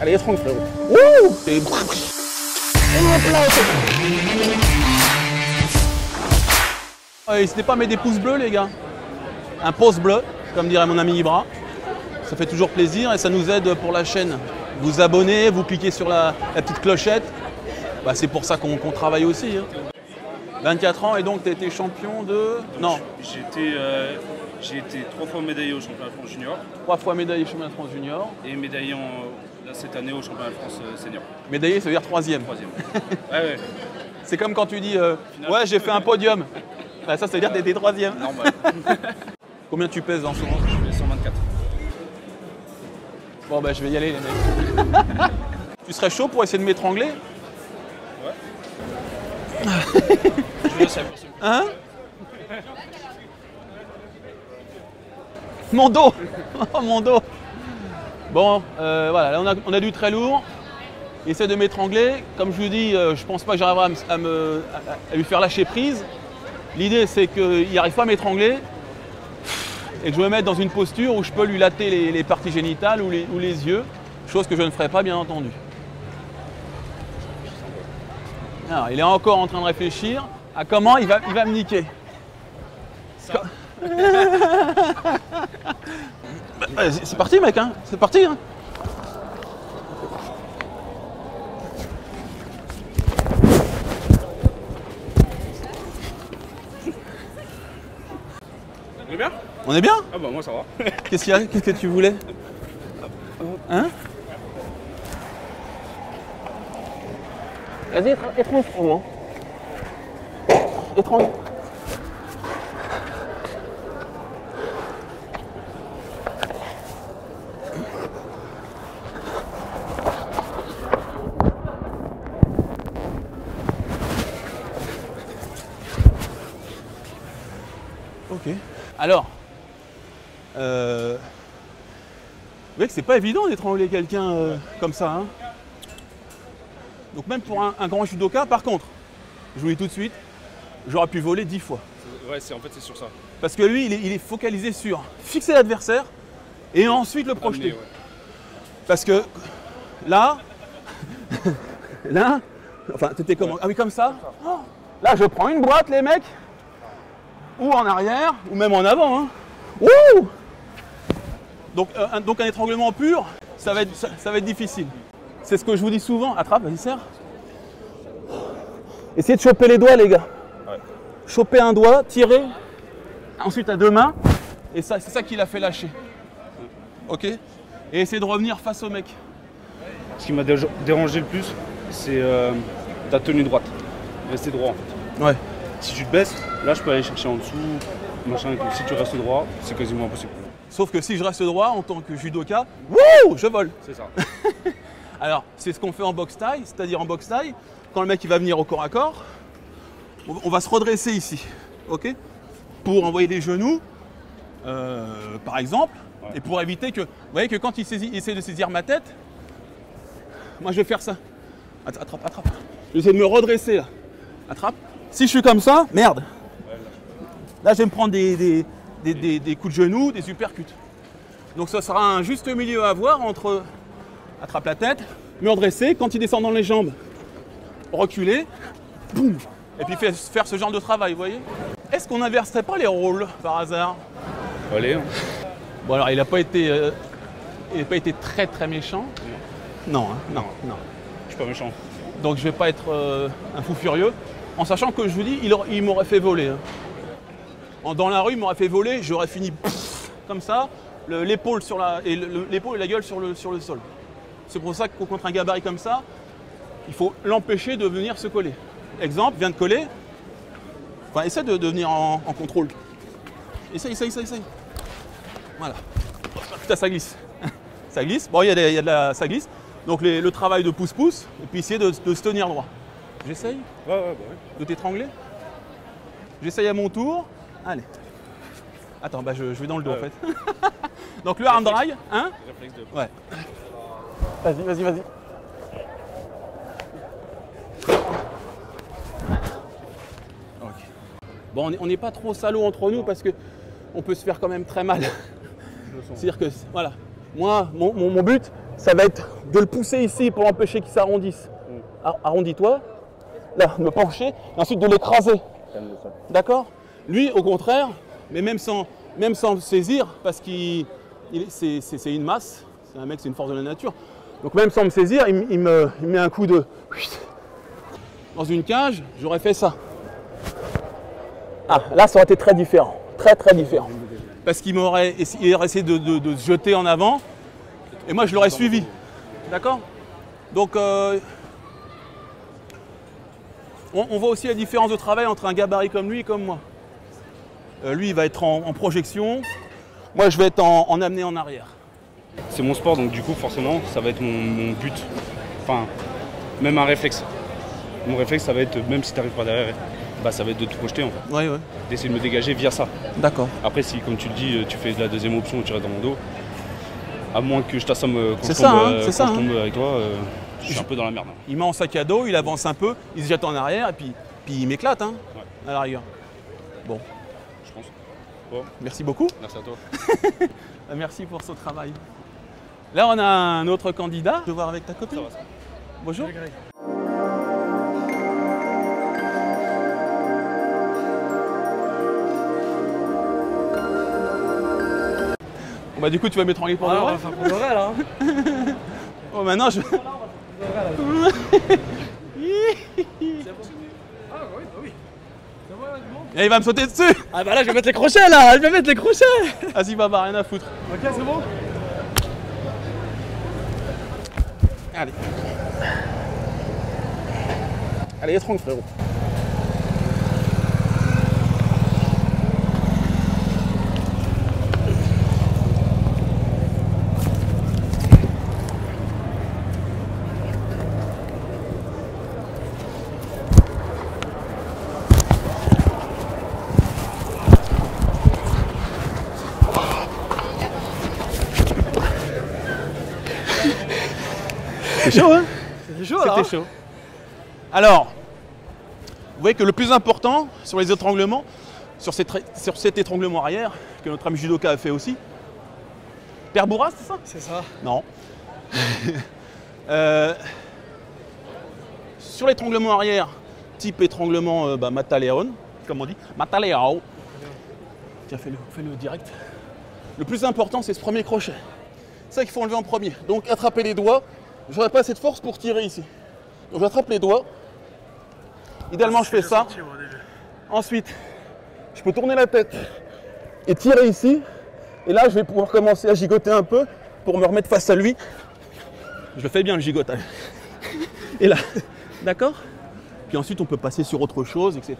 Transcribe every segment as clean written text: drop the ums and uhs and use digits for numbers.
Allez, étrangle, frérot. Wouh! Et... N'hésitez pas à mettre des pouces bleus, les gars. Un pouce bleu, comme dirait mon ami Ibra. Ça fait toujours plaisir et ça nous aide pour la chaîne. Vous abonnez, vous cliquez sur la petite clochette. Bah, c'est pour ça qu'on travaille aussi. Hein. 24 ans et donc tu as été champion de... Non. J'ai été 3 fois médaillé au championnat de France junior. 3 fois médaillé au championnat de France junior. Et médaillé cette année au championnat de France senior. Médaillé, ça veut dire 3e. 3e. Ouais. C'est comme quand tu dis ouais, j'ai fait un podium. Bah, ça veut dire que tu étais 3e. Normal. Combien tu pèses en ce moment? Je fais 124. Bon bah je vais y aller les mecs. Tu serais chaud pour essayer de m'étrangler? Ouais. Je le sais. Hein? Mon dos. Oh mon dos. Bon, voilà, là on a du très lourd. Il essaie de m'étrangler. Comme je vous dis, je pense pas que j'arriverai à lui faire lâcher prise. L'idée c'est qu'il n'arrive pas à m'étrangler et que je me mette dans une posture où je peux lui latter les parties génitales ou les yeux, chose que je ne ferai pas bien entendu. Alors, il est encore en train de réfléchir à comment il va me niquer. C'est parti mec, hein, c'est parti. Hein. On est bien? On est bien? Ah bah moi ça va. Qu'est-ce qu'il y a? Qu'est-ce que tu voulais? Hein? Vas-y, étrangle-moi. Étrangle. Ok. Alors, vous voyez que c'est pas évident d'étrangler quelqu'un comme ça. Hein. Donc même pour un grand judoka, par contre, je vous dis tout de suite, j'aurais pu voler 10 fois. Ouais, en fait c'est sur ça. Parce que lui, il est focalisé sur fixer l'adversaire et ensuite le projeter. Ouais. Parce que là, là, enfin, t'étais comment? Ah oui, comme ça. Oh, là, je prends une boîte, les mecs, ou en arrière, ou même en avant. Hein. Ouh! Donc un étranglement pur, ça va être difficile. C'est ce que je vous dis souvent. Attrape, vas-y, serre. Essayez de choper les doigts, les gars. Ouais. Choper un doigt, tirer. Ensuite à deux mains. Et ça, c'est ça qui l'a fait lâcher. Ok? Et essayez de revenir face au mec. Ce qui m'a dérangé le plus, c'est ta tenue droite. Rester droit en fait. Ouais. Si tu te baisses, là je peux aller chercher en dessous, machin et tout. Si tu restes droit, c'est quasiment impossible. Sauf que si je reste droit en tant que judoka, wouh, je vole. C'est ça. Alors, c'est ce qu'on fait en boxe taille, c'est-à-dire en boxe taille, quand le mec il va venir au corps à corps, on va se redresser ici, ok? Pour envoyer les genoux, par exemple, ouais. Et pour éviter que, vous voyez que quand il essaie de saisir ma tête, moi je vais faire ça. Attrape. Je vais essayer de me redresser là. Attrape. Si je suis comme ça, merde. Là je vais me prendre des coups de genoux, des uppercuts. Donc ça sera un juste milieu à avoir entre attrape la tête, me redresser, quand il descend dans les jambes, reculer, boum, et puis faire ce genre de travail, vous voyez. Est-ce qu'on n'inverserait pas les rôles par hasard? Allez. Hein. Bon alors il n'a pas été très très méchant. Non, hein, non. Je suis pas méchant. Donc je vais pas être un fou furieux, en sachant que je vous dis, il m'aurait fait voler. Hein. Dans la rue, il m'aurait fait voler, j'aurais fini comme ça, l'épaule et la gueule sur le sol. C'est pour ça que contre un gabarit comme ça, il faut l'empêcher de venir se coller. Exemple, vient de coller. Enfin, essaie de venir en contrôle. Essaye. Voilà. Putain, ça glisse. Ça glisse. Bon, ça glisse. Donc le travail de pouce-pouce, et puis essayer de se tenir droit. J'essaye Ouais. de t'étrangler. J'essaye à mon tour. Allez. Attends, bah je vais dans le dos en fait. Donc le arm dry, hein? Réflexe de... Ouais. Vas-y. Ok. Bon, on n'est pas trop salauds entre nous parce qu'on peut se faire quand même très mal. C'est-à-dire que, voilà, moi, mon but, ça va être de le pousser ici pour empêcher qu'il s'arrondisse. Arrondis-toi. Là, me pencher, et ensuite de l'écraser. D'accord? Lui, au contraire, mais même sans le saisir, parce qu'il c'est une masse, c'est un mec, c'est une force de la nature. Donc même sans me saisir, il me met un coup de... Dans une cage, j'aurais fait ça. Ah, là, ça aurait été très différent. Très, très différent. Parce qu'il aurait essayé de se jeter en avant, et moi, je l'aurais suivi. D'accord? Donc, on voit aussi la différence de travail entre un gabarit comme lui et comme moi. Lui, il va être en projection. Moi, je vais être en amené en arrière. C'est mon sport, donc du coup, forcément, ça va être mon but. Enfin, même un réflexe. Mon réflexe, ça va être, même si tu n'arrives pas derrière, bah, ça va être de te projeter en fait. Ouais, ouais. D'essayer de me dégager via ça. D'accord. Après, si, comme tu le dis, tu fais de la deuxième option, tu restes dans mon dos, à moins que je t'assomme quand je tombe avec toi, je suis un peu dans la merde. Il met en sac à dos, il avance un peu, il se jette en arrière et puis il m'éclate, hein, à la rigueur. Bon. Je pense. Bon. Merci beaucoup. Merci à toi. Merci pour ce travail. Là, on a un autre candidat. Je vais voir avec ta copine. Ça va, ça. Bonjour. Bon, bah, du coup, tu vas m'étrangler pour de vrai. On va faire pour de vrai là. Bon, maintenant, je... Et il va me sauter dessus. Ah bah là je vais mettre les crochets là, je vais mettre les crochets. Vas-y, Baba, rien à foutre. Ok, c'est bon. Allez. Allez, étrangle, frérot. C'est chaud, hein? C'était chaud là. C'était chaud. Alors, vous voyez que le plus important sur les étranglements, sur cet étranglement arrière, que notre ami judoka a fait aussi, Père Bourras, c'est ça? C'est ça. Non. Sur l'étranglement arrière, type étranglement Mataleon, comme on dit, Mataleao. Tiens, fais-le direct. Le plus important, c'est ce premier crochet. C'est ça qu'il faut enlever en premier. Donc, attraper les doigts. Je n'aurai pas assez de force pour tirer ici. Donc, j'attrape les doigts. Idéalement, je fais ça. Ensuite, je peux tourner la tête et tirer ici. Et là, je vais pouvoir commencer à gigoter un peu pour me remettre face à lui. Je le fais bien, le gigotage. Et là, d'accord? Puis ensuite, on peut passer sur autre chose, etc.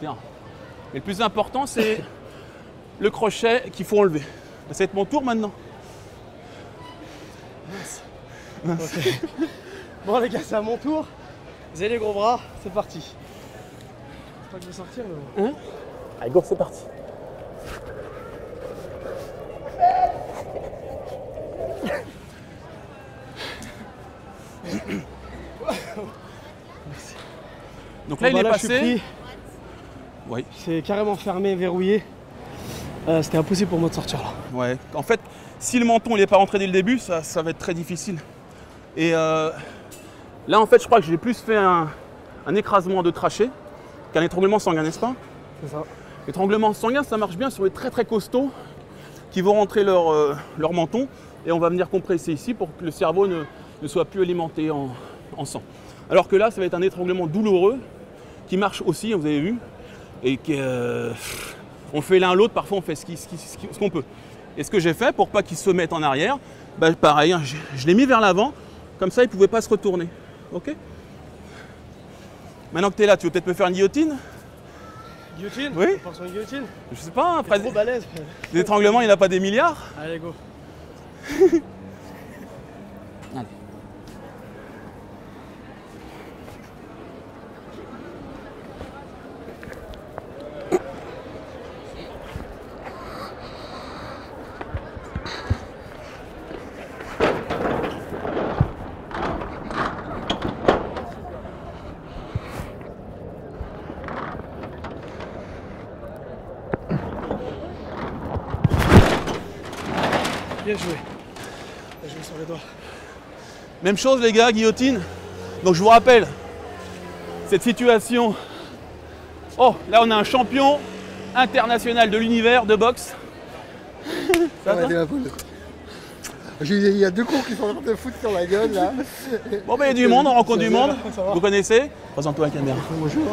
Mais le plus important, c'est le crochet qu'il faut enlever. Ça va être mon tour maintenant. Mince. Okay. Bon les gars, c'est à mon tour. Vous avez les gros bras, c'est parti. C'est pas que je vais sortir mais bon. Allez, go, c'est parti. Donc là, il est passé. Oui. C'est carrément fermé, verrouillé. C'était impossible pour moi de sortir là. Ouais. En fait, si le menton n'est pas rentré dès le début, ça va être très difficile. Et là, en fait, je crois que j'ai plus fait un écrasement de trachée qu'un étranglement sanguin, n'est-ce pas? C'est ça. L'étranglement sanguin, ça marche bien sur les très très costauds qui vont rentrer leur menton et on va venir compresser ici pour que le cerveau ne soit plus alimenté en sang. Alors que là, ça va être un étranglement douloureux qui marche aussi, vous avez vu, et on fait l'un l'autre, parfois on fait ce qu'on peut. Et ce que j'ai fait pour pas qu'il se mette en arrière, bah, pareil, hein, je l'ai mis vers l'avant, comme ça il ne pouvait pas se retourner. Ok? Maintenant que tu es là, tu veux peut-être me faire une guillotine? Guillotine? Oui. On part sur une guillotine? Je sais pas, après trop balèze. l'étranglement, il n'y en a pas des milliards. Allez, go. Allez. Bien joué. Bien joué sur les doigts. Même chose les gars, guillotine. Donc je vous rappelle, cette situation. Oh, là on a un champion international de l'univers de boxe. Ça va, la poule. Il y a 2 cons qui sont en train de foutre sur la gueule là. Bon, ben il y a du monde, on rencontre du monde. Ça va. Vous connaissez? Présente-toi à la caméra. Bonjour.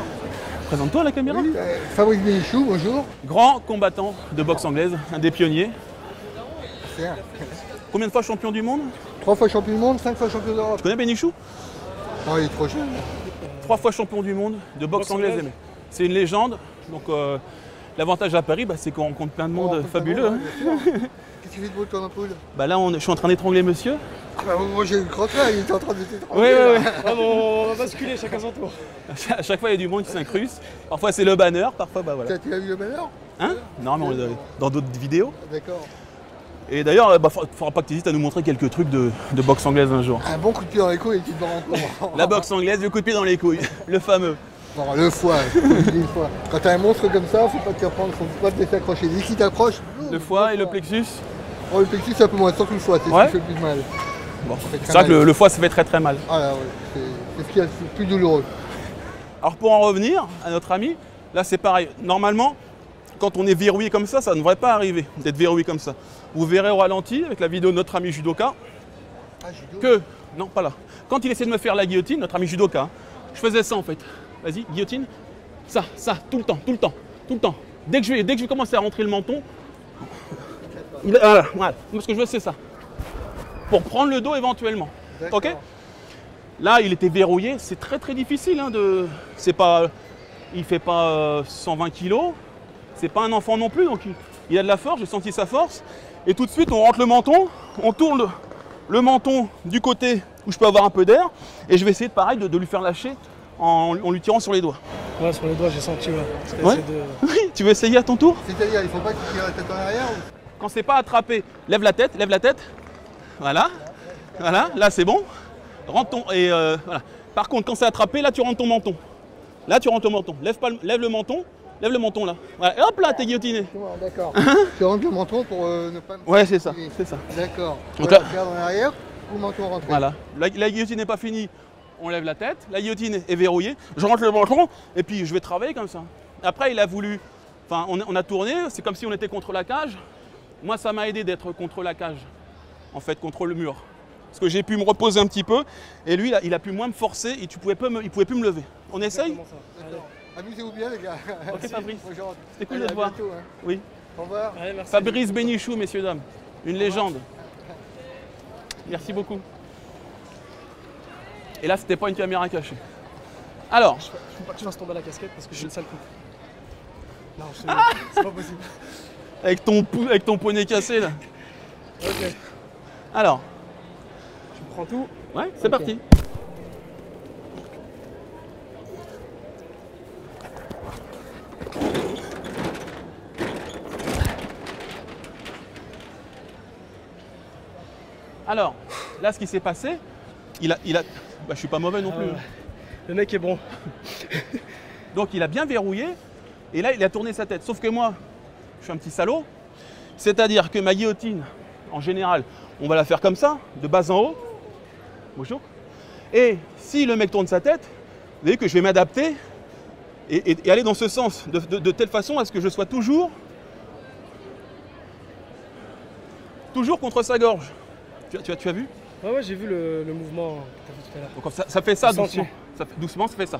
Présente-toi à la caméra. Oui, Fabrice Bénichou, bonjour. Grand combattant de boxe anglaise, un des pionniers. C'est un. Combien de fois champion du monde? 3 fois champion du monde, 5 fois champion d'Europe. Tu connais Bénichou? Oh, il est trop jeune. 3 fois champion du monde de boxe anglaise. C'est une légende. Donc l'avantage à Paris, bah, c'est qu'on rencontre plein de monde fabuleux. Hein. Qu'est-ce que tu fais de beau toi, ma poule? Bah là, je suis en train d'étrangler monsieur. Bah, moi j'ai eu le crottin, il était en train de t'étrangler. Oui, oui, oui. Ah bon, on va basculer chacun son tour. À chaque fois, il y a du monde qui s'incruste. Parfois, c'est le banner, parfois, bah voilà. Tu as vu le malheur? Hein? Non, mais on l'a dans d'autres vidéos. D'accord. Et d'ailleurs, bah, faudra pas que tu hésites à nous montrer quelques trucs de boxe anglaise un jour. Un bon coup de pied dans les couilles et tu te rends compte. La boxe anglaise, le coup de pied dans les couilles, le fameux. Non, le foie, je te dis le foie. Quand t'as un monstre comme ça, faut pas te faire prendre, faut pas te laisser accrocher. Dès qu'il t'accroche, Le foie et le plexus. Oh, le plexus, c'est un peu moins, surtout le foie, c'est Ouais. ce qui fait le plus mal. Bon, fait très c'est vrai que mal. le foie, ça fait très très mal. Ah là, ouais, c'est ce qui est le plus douloureux. Alors pour en revenir à notre ami, là c'est pareil. Normalement, quand on est verrouillé comme ça ne devrait pas arriver d'être verrouillé comme ça. Vous verrez au ralenti avec la vidéo de notre ami judoka Ah, judo. que, non pas là, quand il essaie de me faire la guillotine, notre ami judoka, hein, je faisais ça en fait. Vas-y, guillotine, ça, tout le temps, tout le temps, tout le temps. Dès que je vais commencer à rentrer le menton, voilà, moi ce que je veux c'est ça. Pour prendre le dos éventuellement. D'accord. Ok? Là, il était verrouillé, c'est très très difficile hein, de. C'est pas. Il fait pas 120 kilos, c'est pas un enfant non plus, donc il a de la force, j'ai senti sa force. Et tout de suite, on rentre le menton, on tourne le menton du côté où je peux avoir un peu d'air, et je vais essayer pareil de lui faire lâcher en lui tirant sur les doigts. Ouais, sur les doigts, j'ai senti, ouais. Ouais. Oui, tu veux essayer à ton tour? C'est-à-dire, il faut pas que tu tires la tête en arrière ou... Quand c'est pas attrapé, lève la tête, voilà, voilà, là c'est bon. Rentre ton, et voilà. Par contre, quand c'est attrapé, là tu rentres ton menton. Là tu rentres ton menton. Lève le menton là. Voilà. Et hop là, t'es guillotiné. D'accord. Tu rentres le menton pour ne pas... Ouais, c'est ça, c'est ça. D'accord. Donc Voilà, là- regarde en arrière ou le menton rentré. Voilà. La guillotine n'est pas finie, on lève la tête. La guillotine est verrouillée. Je rentre le menton et puis je vais travailler comme ça. Après, il a voulu... Enfin, on a tourné, c'est comme si on était contre la cage. Moi, ça m'a aidé d'être contre la cage, en fait, contre le mur. Parce que j'ai pu me reposer un petit peu, et lui, il a pu moins me forcer, et il pouvait plus me lever. On essaye? Comment ça? D'accord. Amusez-vous bien, les gars. Ok, Fabrice. Bonjour. C'était cool Allez, de te à voir. bientôt, hein. Oui. Au revoir. Allez, merci. Fabrice Bénichou, messieurs, dames. Une légende. Merci beaucoup. Et là, c'était pas une caméra cachée. Alors, Faut pas que tu fasses tomber la casquette parce que j'ai une sale coupe. Non, Ah c'est pas possible. avec ton poney cassé, là. Ok. Alors, Je prends tout. ouais, c'est parti. Alors, là, ce qui s'est passé, il a... Bah, je suis pas mauvais non plus. ouais. Le mec est bon. Donc, il a bien verrouillé, et là, il a tourné sa tête. Sauf que moi, je suis un petit salaud. C'est-à-dire que ma guillotine, en général, on va la faire comme ça, de bas en haut. Bonjour. Et si le mec tourne sa tête, vous voyez que je vais m'adapter et aller dans ce sens, de telle façon à ce que je sois toujours contre sa gorge. Tu as vu? Ouais, j'ai vu le mouvement que t'as fait tout à l'heure. Donc ça fait ça Senti. doucement. Doucement, ça fait ça.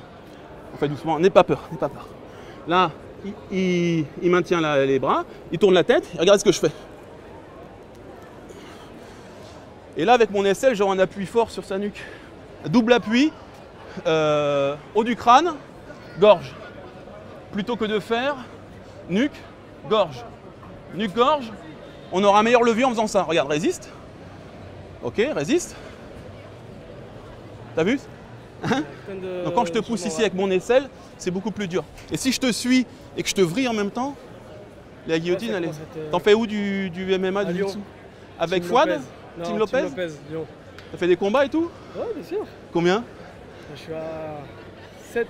On fait doucement, n'aie pas peur, n'aie pas peur. Là, il maintient les bras, il tourne la tête, et regarde ce que je fais. Et là, avec mon aisselle, j'aurai un appui fort sur sa nuque. Double appui, haut du crâne, gorge. Plutôt que de faire nuque, gorge. Nuque, gorge, on aura un meilleur levier en faisant ça. Regarde, résiste. Ok, résiste. T'as vu? Donc quand je te pousse ici avec mon aisselle, c'est beaucoup plus dur. Et si je te suis et que je te vrille en même temps, la guillotine, ça elle est... commence à être, T'en fais où du MMA, à du Lyon. jiu-jitsu? Avec Team Fouad? Lopez. Non, Team Lopez? Lyon. T'as fait des combats et tout? Ouais, bien sûr. Combien? Je suis à 7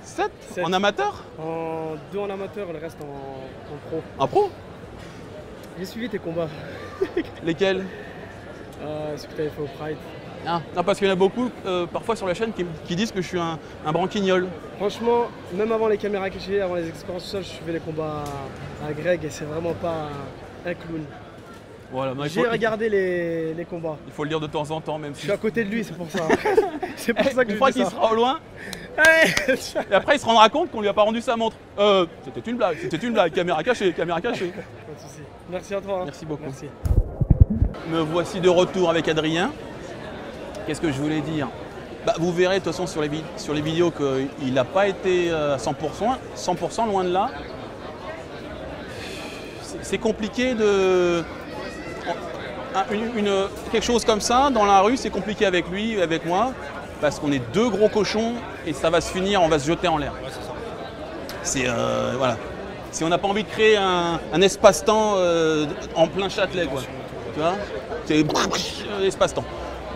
7? Sept. En amateur? en 2 en amateur, le reste en pro. En pro? J'ai suivi tes combats. Lesquels? Ce que t'avais fait au Pride. Ah, non, parce qu'il y en a beaucoup, parfois sur la chaîne, qui disent que je suis un branquignol. Franchement, même avant les caméras cachées, avant les expériences tout ça, je suivais les combats à Greg et c'est vraiment pas un clown. Voilà, J'ai regardé les combats. Il faut le dire de temps en temps, même Je si. suis à côté de lui, c'est pour ça. C'est pour ça que Une je fois dis qu'il ça. sera au loin, Ouais. et après il se rendra compte qu'on lui a pas rendu sa montre. C'était une blague, caméra cachée, caméra cachée. Pas de soucis. Merci à toi. hein. Merci beaucoup. Merci. Me voici de retour avec Adrien. Qu'est-ce que je voulais dire? Bah, vous verrez de toute façon sur les vidéos qu'il n'a pas été à 100%, loin de là. C'est compliqué de... quelque chose comme ça, dans la rue, c'est compliqué avec lui, avec moi, parce qu'on est deux gros cochons et ça va se finir, on va se jeter en l'air. C'est voilà. Si on n'a pas envie de créer un espace-temps en plein Châtelet, quoi. Tu vois? C'est espace-temps.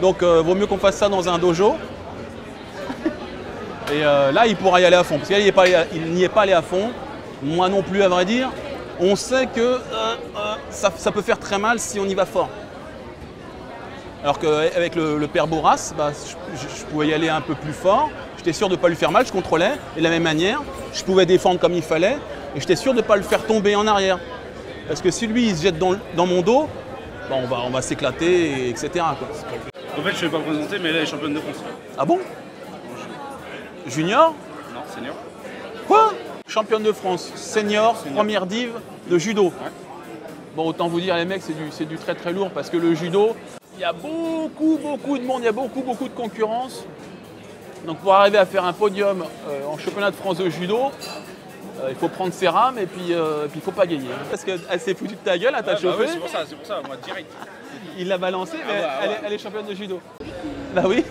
Donc vaut mieux qu'on fasse ça dans un dojo. Et là, il pourra y aller à fond. Parce qu'il n'y est pas allé à fond. Moi non plus, à vrai dire. On sait que ça peut faire très mal si on y va fort. Alors qu'avec le père Bourras, bah, je pouvais y aller un peu plus fort. J'étais sûr de ne pas lui faire mal, je contrôlais. Et de la même manière, je pouvais défendre comme il fallait. Et j'étais sûr de ne pas le faire tomber en arrière. Parce que si lui, il se jette dans mon dos, bah, on va s'éclater, etc. quoi. En fait, je ne vais pas présenter, mais elle est championne de France. Ah bon? Junior? Non, senior. Quoi? Championne de France, senior, première div de judo. Ouais. Bon, autant vous dire, les mecs, c'est du très très lourd parce que le judo, il y a beaucoup de monde, il y a beaucoup de concurrence. Donc pour arriver à faire un podium en championnat de France de judo, il faut prendre ses rames et puis il faut pas gagner. Parce qu'elle s'est foutue de ta gueule, elle t'a chauffé. Ouais, c'est pour ça, moi direct. Il l'a balancée, mais ouais. elle est championne de judo. Bah oui.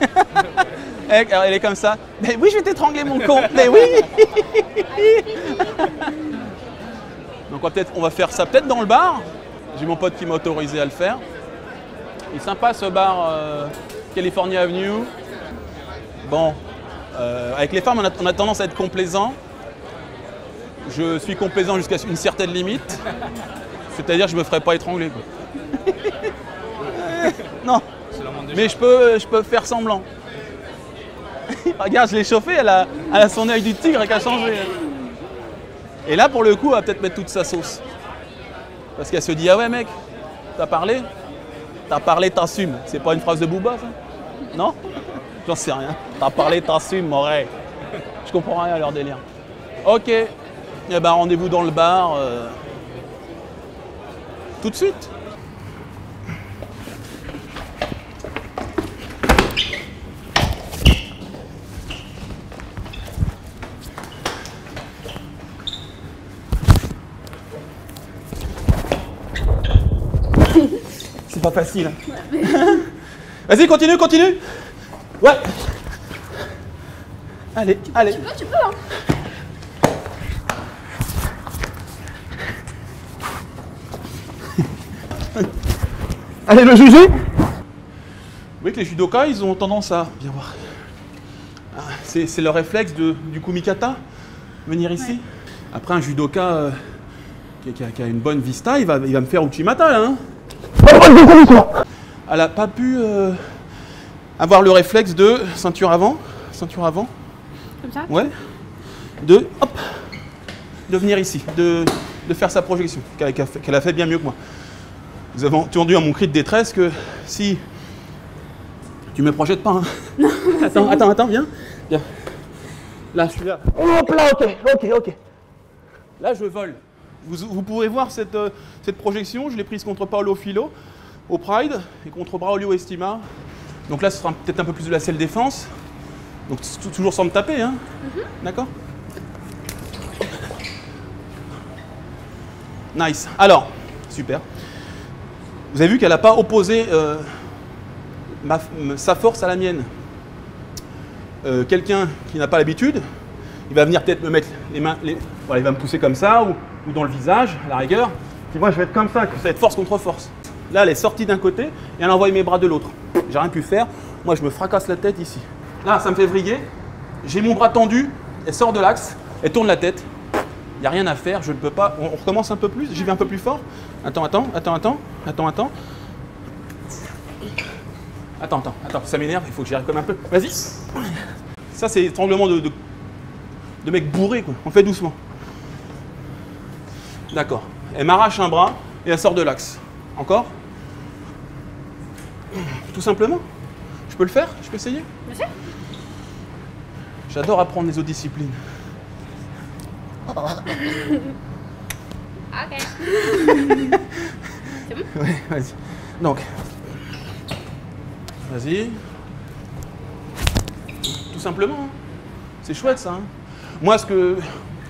Elle est comme ça. Mais oui, je vais t'étrangler mon con. Mais oui. Donc on va faire ça peut-être dans le bar. J'ai mon pote qui m'a autorisé à le faire. Il est sympa ce bar California Avenue. Bon, avec les femmes, on a tendance à être complaisant. Je suis complaisant jusqu'à une certaine limite. C'est-à-dire que je me ferai pas étrangler. Quoi. Non, mais je peux faire semblant. Regarde, je l'ai chauffé, elle a son œil du tigre qui a changé. Et là, pour le coup, elle va peut-être mettre toute sa sauce. Parce qu'elle se dit, ah ouais mec, t'as parlé, t'assumes. C'est pas une phrase de Booba, ça? Non? J'en sais rien. T'as parlé, t'assumes, Moret. Je comprends rien à leur délire. Ok, eh ben, rendez-vous dans le bar tout de suite. C'est pas facile. Vas-y, continue. Ouais. Allez. Tu peux, hein. Allez, le juger. Vous voyez que les judokas, ils ont tendance à... Viens voir. C'est le réflexe du kumikata, venir ici. Après, un judoka qui a une bonne vista, il va me faire Uchimata, là. Hein. Elle n'a pas pu avoir le réflexe de ceinture avant. Comme ça? Ouais. Hop, de venir ici, de faire sa projection, qu'elle a fait bien mieux que moi. Vous avez entendu à mon cri de détresse que si tu me projettes pas. Hein. Non, Attends, viens. Là, je suis là. Hop là, ok. Là, je vole. Vous pourrez voir cette projection. Je l'ai prise contre Paolo Filo au Pride et contre Braulio Estima. Donc là, ce sera peut-être un peu plus de la self-défense. Donc toujours sans me taper, hein. D'accord? Nice. Alors, super. Vous avez vu qu'elle n'a pas opposé sa force à la mienne. Quelqu'un qui n'a pas l'habitude, il va venir peut-être me mettre les mains, voilà, il va me pousser comme ça ou dans le visage, à la rigueur. Puis moi, je vais être comme ça va être force contre force. Là, elle est sortie d'un côté et elle a envoyé mes bras de l'autre. J'ai rien pu faire. Moi, je me fracasse la tête ici. Là, ça me fait vriller. J'ai mon bras tendu. Elle sort de l'axe. Elle tourne la tête. Il n'y a rien à faire. Je ne peux pas. On recommence un peu plus. J'y vais un peu plus fort. Attends. Attends, ça m'énerve, il faut que j'y arrive comme un peu. Vas-y. Ça, c'est étranglement de mec bourré, quoi. On fait doucement. D'accord. Elle m'arrache un bras et elle sort de l'axe. Encore? Tout simplement. Je peux le faire? Je peux essayer? Bien sûr. J'adore apprendre les autres disciplines. Ok. C'est bon? Ouais, vas-y. Donc, vas-y. Tout simplement. Hein. C'est chouette ça. Hein. Moi,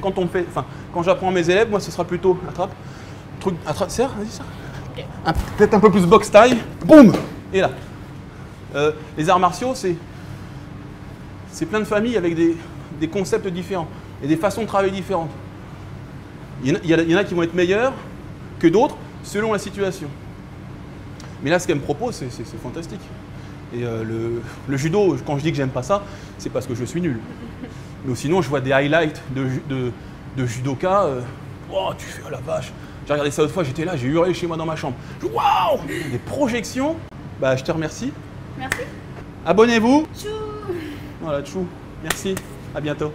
quand j'apprends à mes élèves, moi, ce sera plutôt attrape, serre, vas-y, serre. Ok. Peut-être un peu plus box taille. Boum. Et là. Les arts martiaux, c'est plein de familles avec des concepts différents et des façons de travailler différentes. Il y en a qui vont être meilleurs que d'autres selon la situation. Mais là, ce qu'elle me propose, c'est fantastique. Et le judo, quand je dis que j'aime pas ça, c'est parce que je suis nul. Mais sinon, je vois des highlights de judoka. Oh, tu fais, oh la vache. J'ai regardé ça l'autre fois, j'étais là, j'ai hurlé chez moi dans ma chambre. Waouh! Des projections. Bah, je te remercie. Merci. Abonnez-vous. Tchou. Voilà, tchou. Merci. À bientôt.